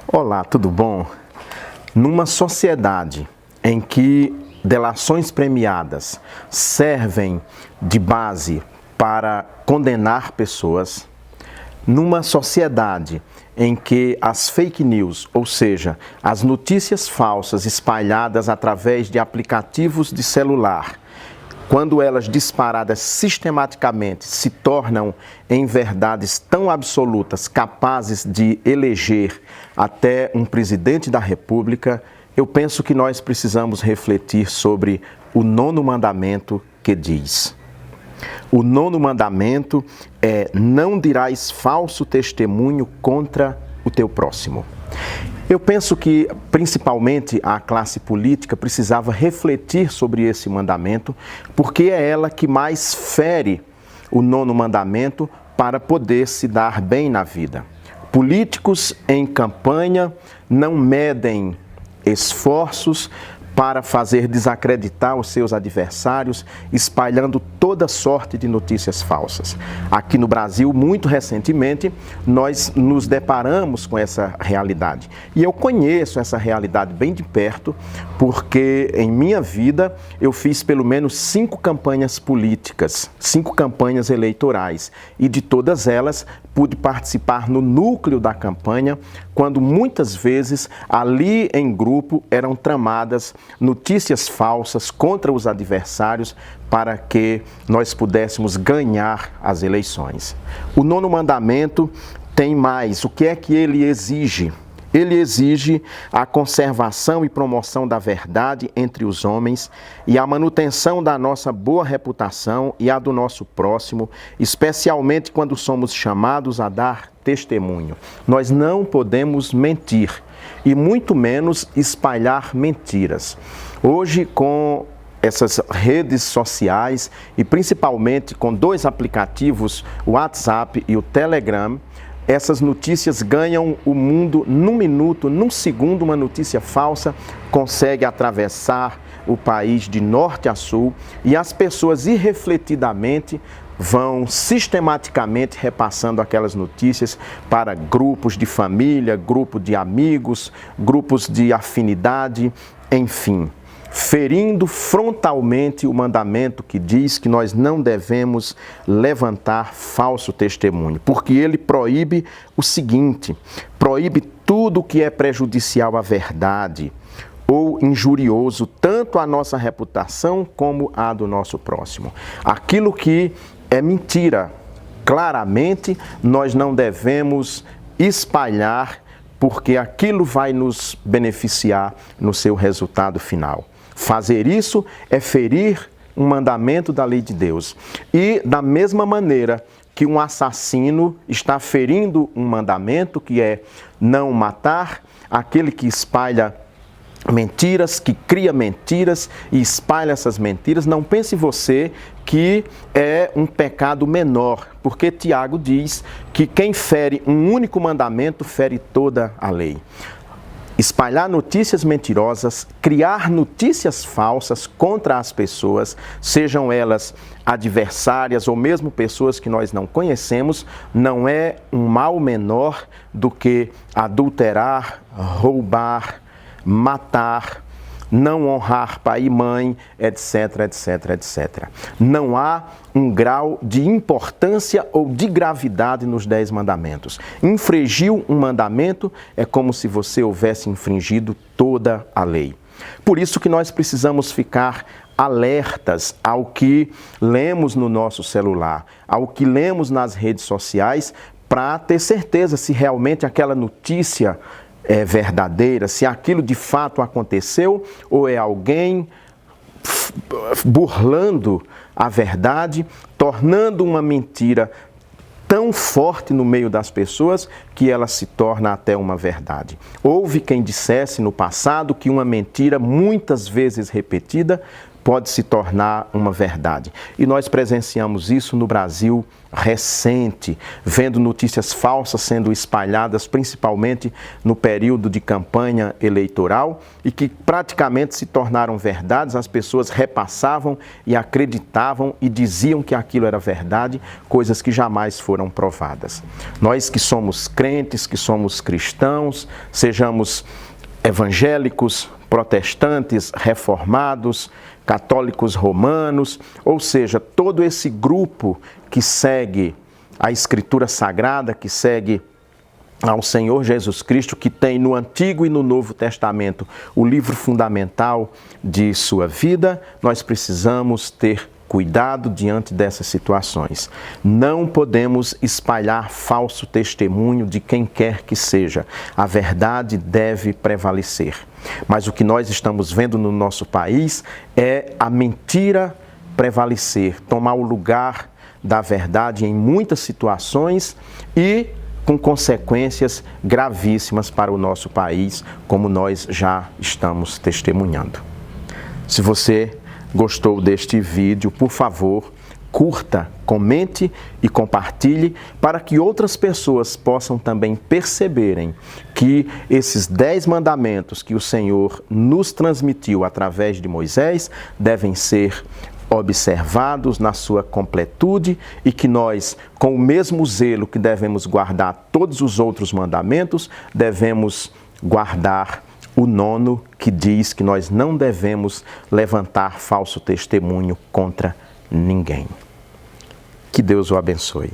Olá, tudo bom? Numa sociedade em que delações premiadas servem de base para condenar pessoas, numa sociedade em que as fake news, ou seja, as notícias falsas espalhadas através de aplicativos de celular, quando elas disparadas sistematicamente se tornam em verdades tão absolutas, capazes de eleger até um presidente da República, eu penso que nós precisamos refletir sobre o 9º mandamento que diz: o 9º mandamento é: não dirás falso testemunho contra o teu próximo. Eu penso que, principalmente, a classe política precisava refletir sobre esse mandamento, porque é ela que mais fere o 9º mandamento para poder se dar bem na vida. Políticos em campanha não medem esforços para fazer desacreditar os seus adversários, espalhando toda sorte de notícias falsas. Aqui no Brasil, muito recentemente, nós nos deparamos com essa realidade. E eu conheço essa realidade bem de perto, porque em minha vida eu fiz pelo menos 5 campanhas políticas, 5 campanhas eleitorais. E de todas elas, pude participar no núcleo da campanha, quando muitas vezes ali em grupo eram tramadas notícias falsas contra os adversários para que nós pudéssemos ganhar as eleições. O 9º mandamento tem mais. O que é que ele exige? Ele exige a conservação e promoção da verdade entre os homens e a manutenção da nossa boa reputação e a do nosso próximo, especialmente quando somos chamados a dar testemunho. Nós não podemos mentir e muito menos espalhar mentiras. Hoje, com essas redes sociais e principalmente com 2 aplicativos, o WhatsApp e o Telegram, essas notícias ganham o mundo num minuto, num segundo. Uma notícia falsa consegue atravessar o país de norte a sul e as pessoas irrefletidamente vão sistematicamente repassando aquelas notícias para grupos de família, grupo de amigos, grupos de afinidade, enfim, ferindo frontalmente o mandamento que diz que nós não devemos levantar falso testemunho, porque ele proíbe o seguinte: proíbe tudo que é prejudicial à verdade ou injurioso, tanto à nossa reputação como à do nosso próximo. Aquilo que é mentira, claramente nós não devemos espalhar, porque aquilo vai nos beneficiar no seu resultado final. Fazer isso é ferir um mandamento da lei de Deus. E da mesma maneira que um assassino está ferindo um mandamento, que é não matar, aquele que espalha mentiras, que cria mentiras e espalha essas mentiras, não pense você que é um pecado menor, porque Tiago diz que quem fere um único mandamento fere toda a lei. Espalhar notícias mentirosas, criar notícias falsas contra as pessoas, sejam elas adversárias ou mesmo pessoas que nós não conhecemos, não é um mal menor do que adulterar, roubar, matar, não honrar pai e mãe, etc, etc, etc. Não há um grau de importância ou de gravidade nos 10 mandamentos. Infringiu um mandamento é como se você houvesse infringido toda a lei. Por isso que nós precisamos ficar alertas ao que lemos no nosso celular, ao que lemos nas redes sociais, para ter certeza se realmente aquela notícia é verdadeira, se aquilo de fato aconteceu ou é alguém burlando a verdade, tornando uma mentira tão forte no meio das pessoas que ela se torna até uma verdade. Houve quem dissesse no passado que uma mentira muitas vezes repetida pode se tornar uma verdade. E nós presenciamos isso no Brasil recente, vendo notícias falsas sendo espalhadas, principalmente no período de campanha eleitoral, e que praticamente se tornaram verdades. As pessoas repassavam e acreditavam e diziam que aquilo era verdade, coisas que jamais foram provadas. Nós que somos crentes, que somos cristãos, sejamos evangélicos, protestantes, reformados, católicos romanos, ou seja, todo esse grupo que segue a Escritura Sagrada, que segue ao Senhor Jesus Cristo, que tem no Antigo e no Novo Testamento o livro fundamental de sua vida, nós precisamos ter cuidado diante dessas situações. Não podemos espalhar falso testemunho de quem quer que seja. A verdade deve prevalecer. Mas o que nós estamos vendo no nosso país é a mentira prevalecer, tomar o lugar da verdade em muitas situações e com consequências gravíssimas para o nosso país, como nós já estamos testemunhando. Se você gostou deste vídeo, por favor, curta, comente e compartilhe para que outras pessoas possam também perceberem que esses 10 mandamentos que o Senhor nos transmitiu através de Moisés devem ser observados na sua completude e que nós, com o mesmo zelo que devemos guardar todos os outros mandamentos, devemos guardar o 9º, que diz que nós não devemos levantar falso testemunho contra ninguém. Que Deus o abençoe.